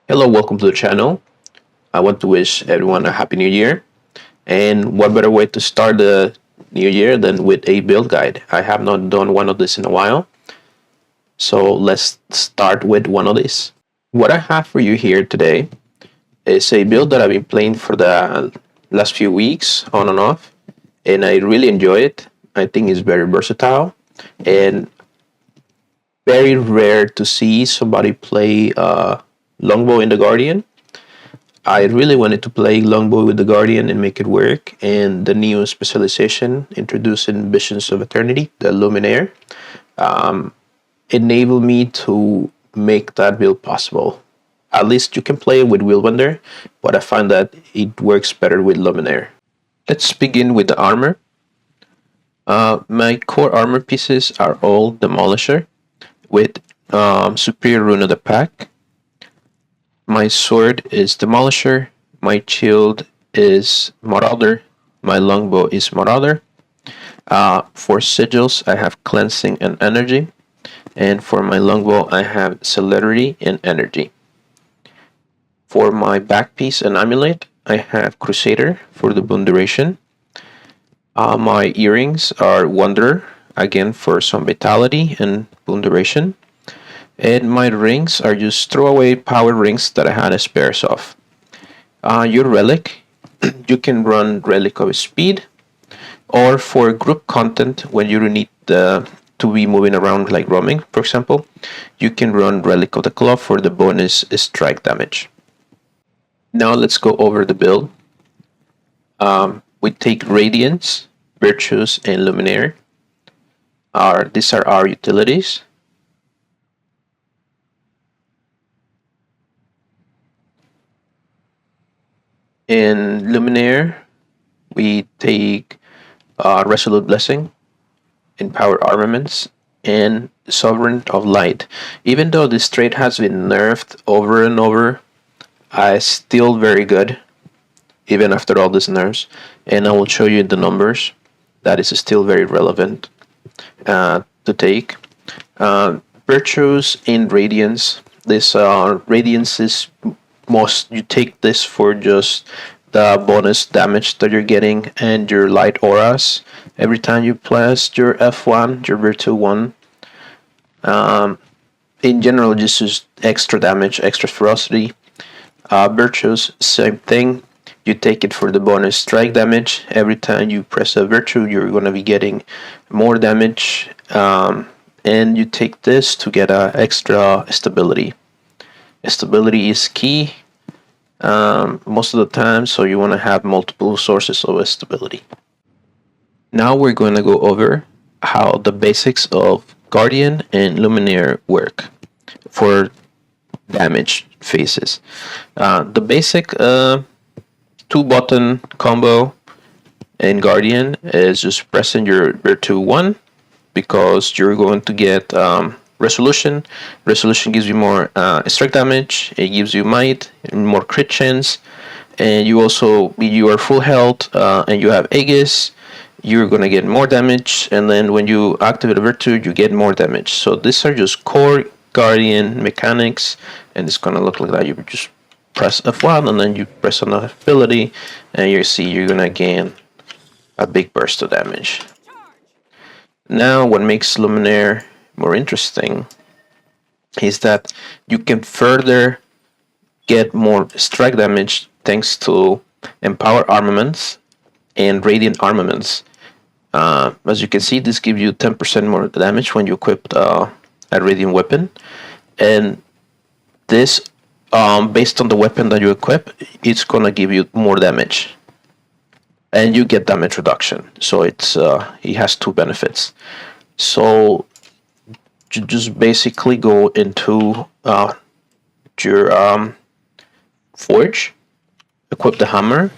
Hello, welcome to the channel. I want to wish everyone a happy new year. And what better way to start the new year than with a build guide? I have not done one of this in a while. So let's start with one of these. What I have for you here today is a build that I've been playing for the last few weeks on and off. And I really enjoy it. I think it's very versatile and very rare to see somebody play Longbow in the Guardian. I really wanted to play Longbow with the Guardian and make it work, and the new specialization introducing Visions of Eternity, the Luminary, enabled me to make that build possible. At least you can play it with Willbender, but I find that it works better with Luminary. Let's begin with the armor. My core armor pieces are all Demolisher with Superior Rune of the Pack. My sword is Demolisher, my shield is Marauder, my longbow is Marauder. For sigils, I have Cleansing and Energy, and for my longbow, I have Celerity and Energy. For my back piece and amulet, I have Crusader for the boon duration. My earrings are Wanderer, again for some vitality and boon duration. And my rings are just throwaway power rings that I had a spares of. Your Relic, you can run Relic of Speed, or for group content when you need to be moving around like roaming, for example, you can run Relic of the Claw for the bonus strike damage. Now let's go over the build. We take Radiance, Virtues, and Luminary. These are our utilities. In Luminaire, we take Resolute Blessing, Empowered Armaments, and Sovereign of Light. Even though this trait has been nerfed over and over, it's still very good, even after all these nerfs. And I will show you the numbers. That is still very relevant to take. Virtues in Radiance. This Radiance is you take this for just the bonus damage that you're getting and your light auras every time you press your F1, your Virtue 1. In general, just extra damage, extra ferocity. Virtues, same thing. You take it for the bonus strike damage. Every time you press a Virtue, you're going to be getting more damage. And you take this to get extra stability. Stability is key most of the time, so you want to have multiple sources of stability. Now we're going to go over how the basics of Guardian and Luminary work for damage phases. The basic 2-button combo in Guardian is just pressing your Virtue 1 because you're going to get Resolution. Resolution gives you more strike damage, it gives you might, more crit chance, and you are full health and you have Aegis, you're gonna get more damage, and then when you activate a Virtue, you get more damage. So these are just core Guardian mechanics, and it's gonna look like that. You just press F1 and then you press on the ability, and you see you're gonna gain a big burst of damage. Now what makes Luminaire more interesting is that you can further get more strike damage thanks to Empower Armaments and Radiant Armaments. As you can see, this gives you 10% more damage when you equip a Radiant weapon, and this based on the weapon that you equip, it's gonna give you more damage and you get damage reduction. So it has two benefits. So you just basically go into your forge, equip the hammer,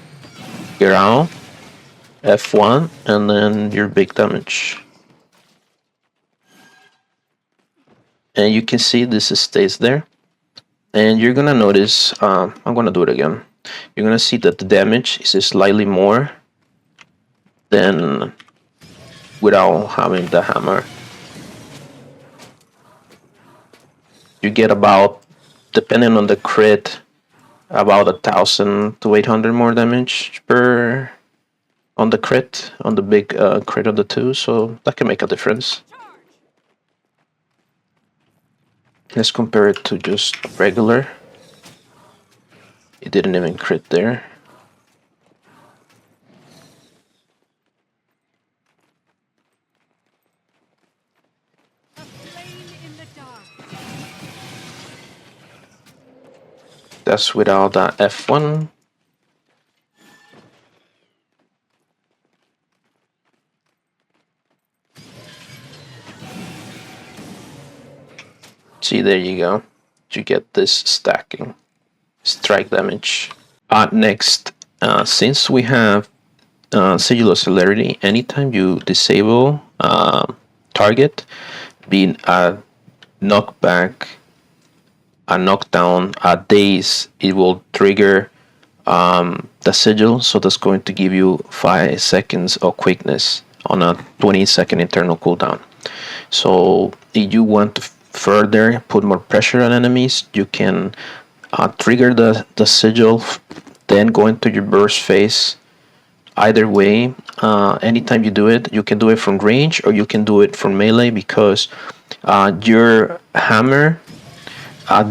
get out, F1, and then your big damage. And you can see this stays there. And you're gonna notice, I'm gonna do it again. You're gonna see that the damage is slightly more than without having the hammer. You get about depending on the crit, about 1,000 to 800 more damage per on the crit, on the big crit of the two, so that can make a difference. Let's compare it to just regular. It didn't even crit there. That's without that F1. See, there you go. You get this stacking strike damage. Next, since we have sigil celerity, anytime you disable target, being a knockback, a knockdown, a daze, it will trigger the sigil, so that's going to give you 5 seconds of quickness on a 20-second internal cooldown. So if you want to further put more pressure on enemies, you can trigger the sigil, then go into your burst phase. Either way, anytime you do it, you can do it from range or you can do it from melee, because your hammer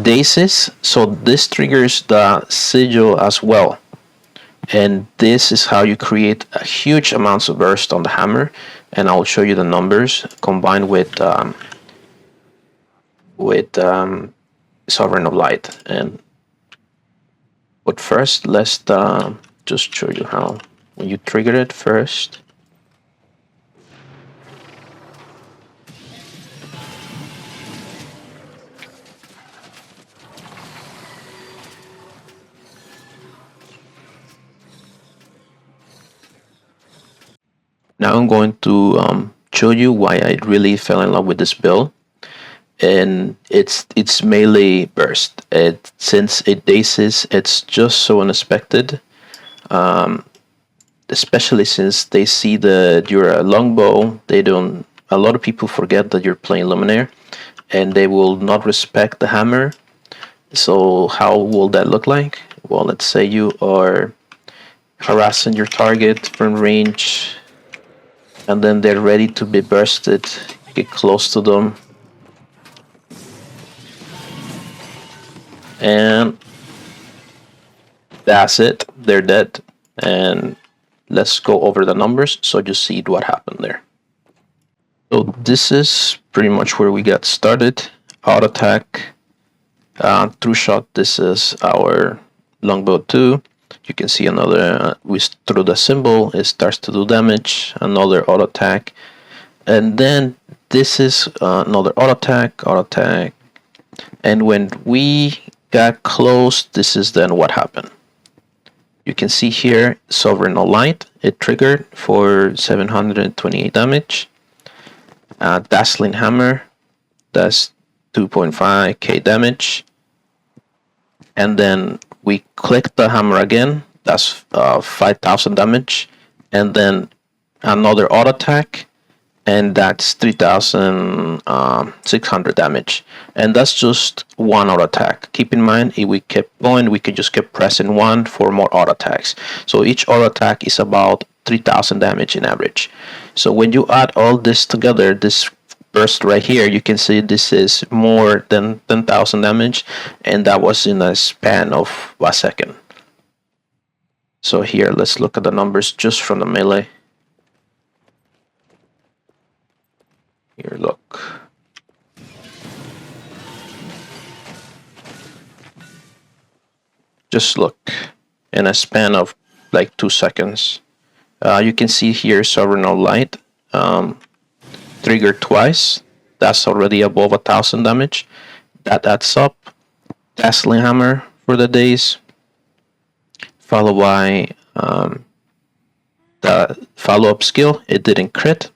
dazes, so this triggers the sigil as well. And this is how you create a huge amounts of burst on the hammer, and I'll show you the numbers combined with Sovereign of Light. But first, let's just show you how. When you trigger it first, now I'm going to show you why I really fell in love with this build. And it's melee burst. Since it dazes, it's just so unexpected. Especially since they see that you're a longbow, they don't. A lot of people forget that you're playing Luminary, and they will not respect the hammer. So how will that look like? Well, let's say you are harassing your target from range, and then they're ready to be bursted. Get close to them, and that's it. They're dead. And let's go over the numbers so you see what happened there. So this is pretty much where we got started. Auto attack, through shot. This is our Longbow 2. You can see another, through the symbol, it starts to do damage. Another auto attack. And then this is another auto attack. And when we got close, this is then what happened. You can see here, Sovereign of Light, it triggered for 728 damage. Dazzling Hammer, that's 2.5k damage. And then we click the hammer again, that's 5,000 damage. And then another auto attack, and that's 3,600 damage. And that's just one auto attack. Keep in mind, if we kept going, we could just keep pressing 1 for more auto attacks. So each auto attack is about 3,000 damage in average. So when you add all this together, this burst right here, you can see this is more than 10,000 damage, and that was in a span of a second. So here, let's look at the numbers just from the melee. Here, look. Just look. In a span of like 2 seconds. You can see here Sovereign of Light triggered twice. That's already above 1,000 damage. That adds up. Dazzling Hammer for the days. Followed by the follow-up skill. It didn't crit.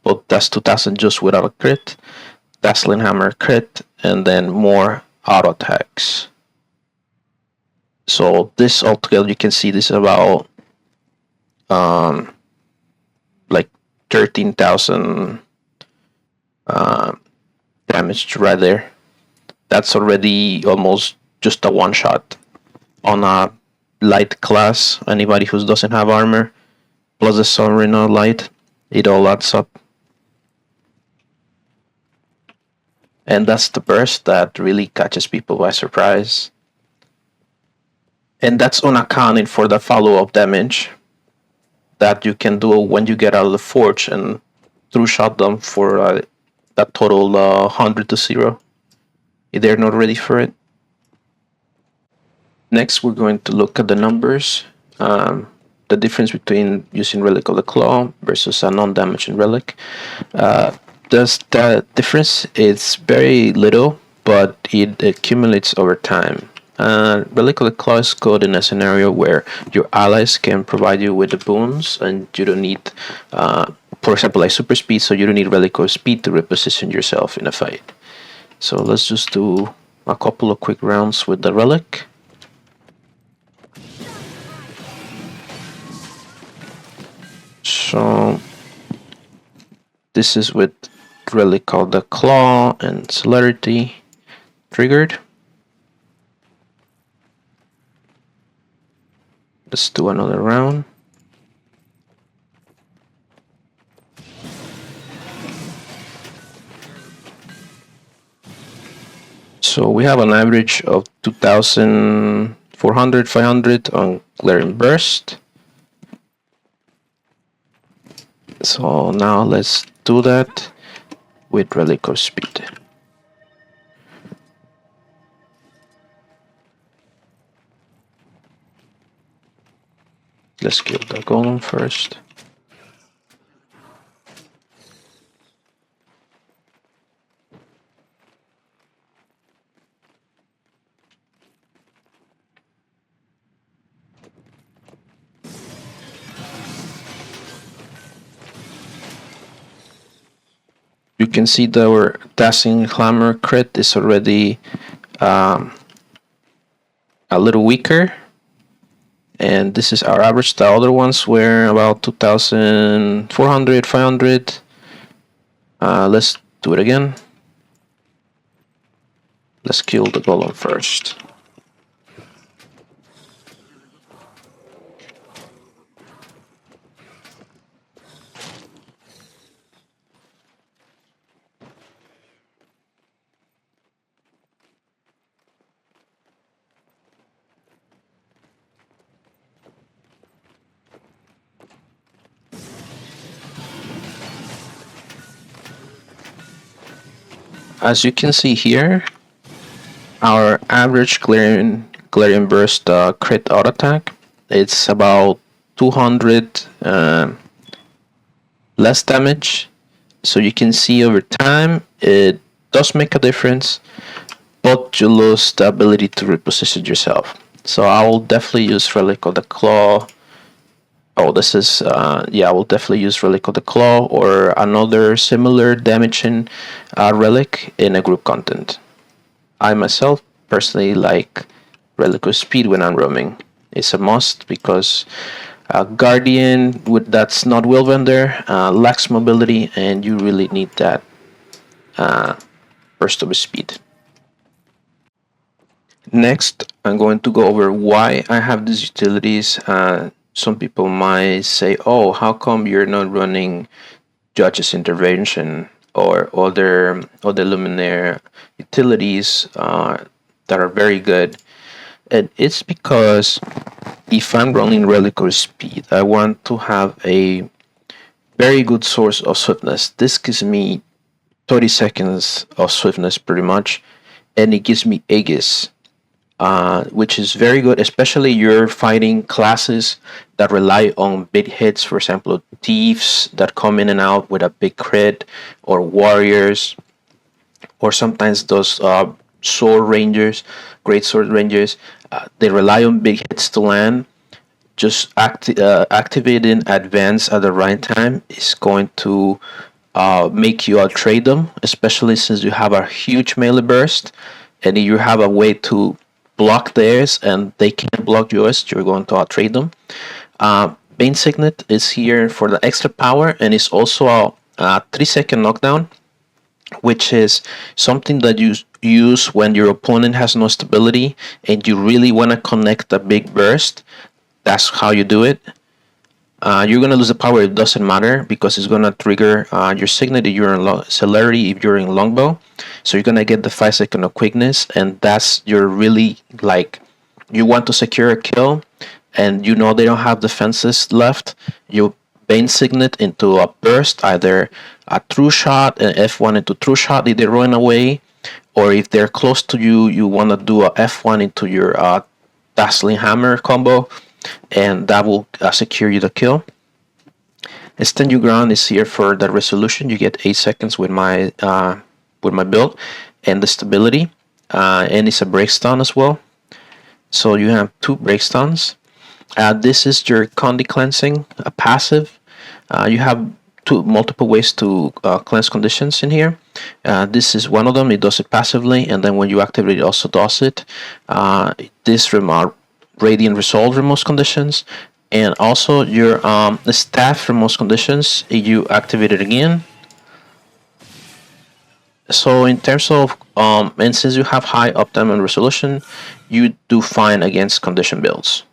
But that's 2,000 just without a crit. Dazzling Hammer crit, and then more auto attacks. So this altogether, you can see this is about like 13,000 damage right there. That's already almost just a one shot on a light class. Anybody who doesn't have armor plus the sovereign light, it all adds up. And that's the burst that really catches people by surprise. And that's unaccounting for the follow-up damage that you can do when you get out of the forge and through shot them for that total 100 to 0 if they're not ready for it. Next, we're going to look at the numbers. The difference between using Relic of the Claw versus a non-damaging Relic. The difference is very little, but it accumulates over time. Relic of the Claw is good in a scenario where your allies can provide you with the boons and you don't need, for example, like super speed, so you don't need Relic of Speed to reposition yourself in a fight. So let's just do a couple of quick rounds with the Relic. So this is with Relic of the Claw and Celerity triggered. Let's do another round. So we have an average of 2,400, 500 on Glaring Burst. So now let's do that with Relic of Speed. Let's kill the golem first. You can see that our Dazzling Clamor crit is already a little weaker. And this is our average. The other ones were about 2,400, 500. Let's do it again. Let's kill the golem first. As you can see here, our average glaring burst crit auto attack, it's about 200 less damage. So you can see over time it does make a difference, but you lose the ability to reposition yourself. So I will definitely use Relic of the Claw. Oh, this is, yeah, I will definitely use Relic of the Claw or another similar damaging relic in a group content. I myself personally like Relic of Speed when I'm roaming. It's a must because Guardian that's not Willbender lacks mobility, and you really need that burst of speed. Next, I'm going to go over why I have these utilities. Some people might say, oh, how come you're not running Judge's Intervention or other Luminary utilities that are very good? And it's because if I'm running Relic of Speed, I want to have a very good source of swiftness. This gives me 30 seconds of swiftness pretty much, and it gives me Aegis, which is very good, especially you're fighting classes that rely on big hits. For example, thieves that come in and out with a big crit, or warriors, or sometimes those sword rangers, great sword rangers. They rely on big hits to land. Just activating advance at the right time is going to make you outtrade them, especially since you have a huge melee burst, and if you have a way to block theirs and they can't block yours, you're going to outtrade them. Bane Signet is here for the extra power, and it's also a 3-second knockdown. which is something that you use when your opponent has no stability and you really want to connect a big burst. That's how you do it. You're gonna lose the power. It doesn't matter because it's gonna trigger your signet if you're in celerity if you're in longbow. So you're gonna get the 5 second of quickness, and that's your really like you want to secure a kill, and you know they don't have defenses left. You bane signet into a burst, either a true shot, an F1 into true shot if they're running away, or if they're close to you, you want to do a F1 into your dazzling hammer combo, and that will secure you the kill. Stand your ground is here for the resolution. You get 8 seconds with my build, and the stability, and it's a breakstone as well. So you have 2 breakstones. This is your Condi cleansing, a passive. You have multiple ways to cleanse conditions in here. This is one of them. It does it passively, and then when you activate it, also does it. This Radiant Resolve removes conditions, and also your staff removes conditions. You activate it again. So in terms of and since you have high uptime and resolution, you do fine against condition builds.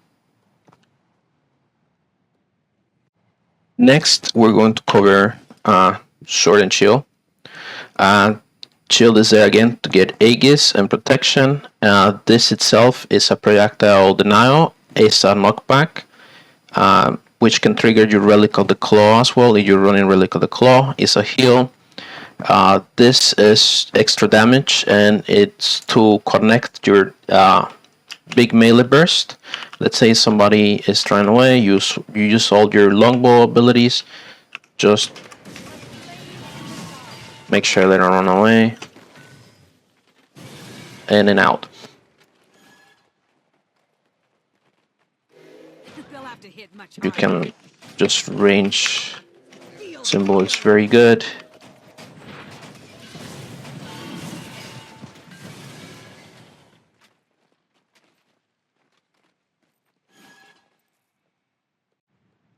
Next, we're going to cover Sword and Shield. Shield is there again to get Aegis and protection. This itself is a projectile denial. It's a knockback, which can trigger your Relic of the Claw as well. If you're running Relic of the Claw, it's a heal. This is extra damage, and it's to connect your big melee burst. Let's say somebody is trying away, you use all your longbow abilities, just make sure they don't run away, in and out. You can just range symbol is very good.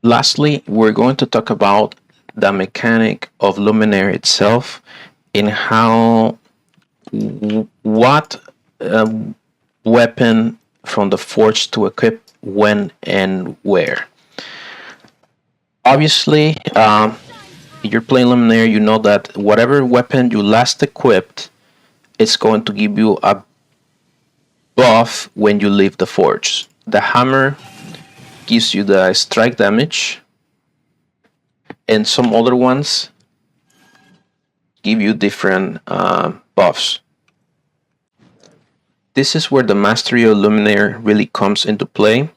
Lastly, we're going to talk about the mechanic of Luminary itself and how what weapon from the forge to equip when and where. Obviously, if you're playing Luminary, you know that whatever weapon you last equipped, it's going to give you a buff when you leave the forge. The hammer gives you the strike damage, and some other ones give you different buffs. This is where the mastery of Luminary really comes into play.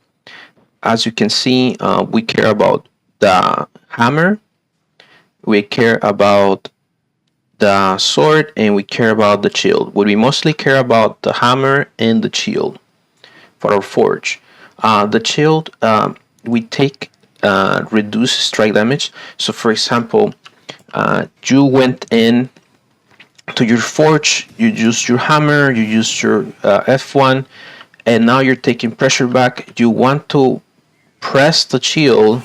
As you can see, we care about the hammer, we care about the sword, and we care about the shield. But we mostly care about the hammer and the shield for our forge. The shield, we take reduce strike damage. So for example, you went in to your forge, you used your hammer, you used your F1, and now you're taking pressure back. You want to press the shield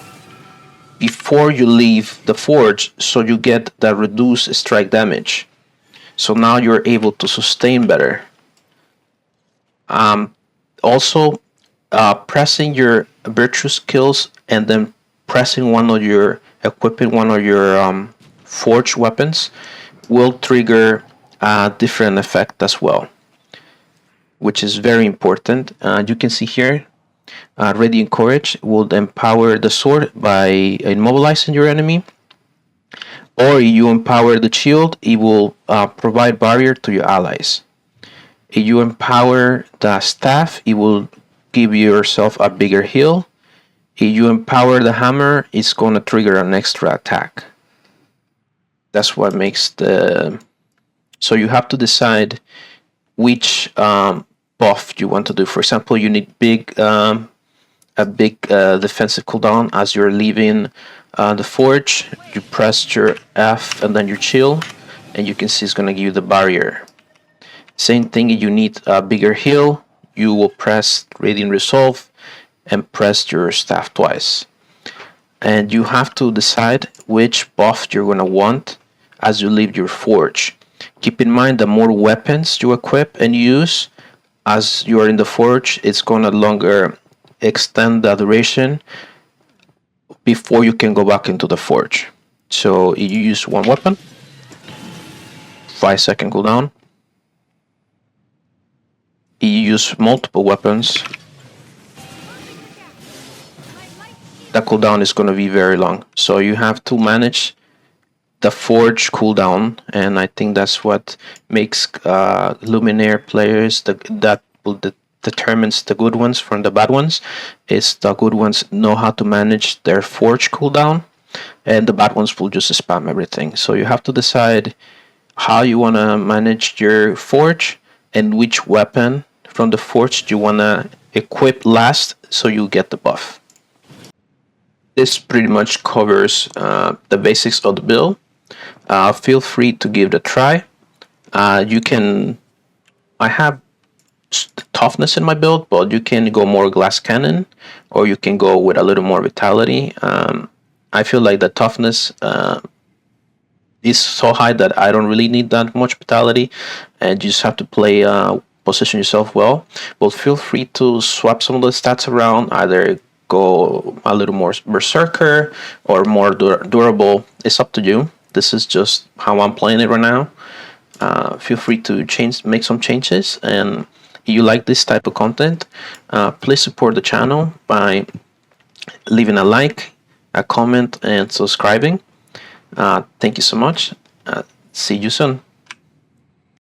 before you leave the forge, so you get the reduced strike damage. So now you're able to sustain better. Also, pressing your virtue skills and then pressing one of your equipping one of your forged weapons will trigger a different effect as well, which is very important. You can see here, Radiant Courage will empower the sword by immobilizing your enemy, or you empower the shield, it will provide barrier to your allies. If you empower the staff, it will give yourself a bigger heal. If you empower the hammer, it's going to trigger an extra attack. That's what makes the... So you have to decide which buff you want to do. For example, you need a big defensive cooldown as you're leaving the forge. You press your F and then your shield, and you can see it's going to give you the barrier. Same thing, if you need a bigger heal, you will press Radiant Resolve and press your staff twice. And you have to decide which buff you're going to want as you leave your forge. Keep in mind, the more weapons you equip and use as you are in the forge, it's gonna longer extend the duration before you can go back into the forge. So you use one weapon, 5-second cooldown. You use multiple weapons, the cooldown is going to be very long. So you have to manage the forge cooldown, and I think that's what makes Luminary players determines the good ones from the bad ones. Is the good ones know how to manage their forge cooldown, and the bad ones will just spam everything. So you have to decide how you want to manage your forge and which weapon from the forge you want to equip last so you get the buff. This pretty much covers the basics of the build. Feel free to give it a try. I have toughness in my build, but you can go more glass cannon, or you can go with a little more vitality. I feel like the toughness is so high that I don't really need that much vitality, and you just have to play position yourself well. But feel free to swap some of the stats around, either go a little more berserker or more durable. It's up to you. This is just how I'm playing it right now. Feel free to make some changes, and if you like this type of content, please support the channel by leaving a like, a comment, and subscribing. Thank you so much. See you soon.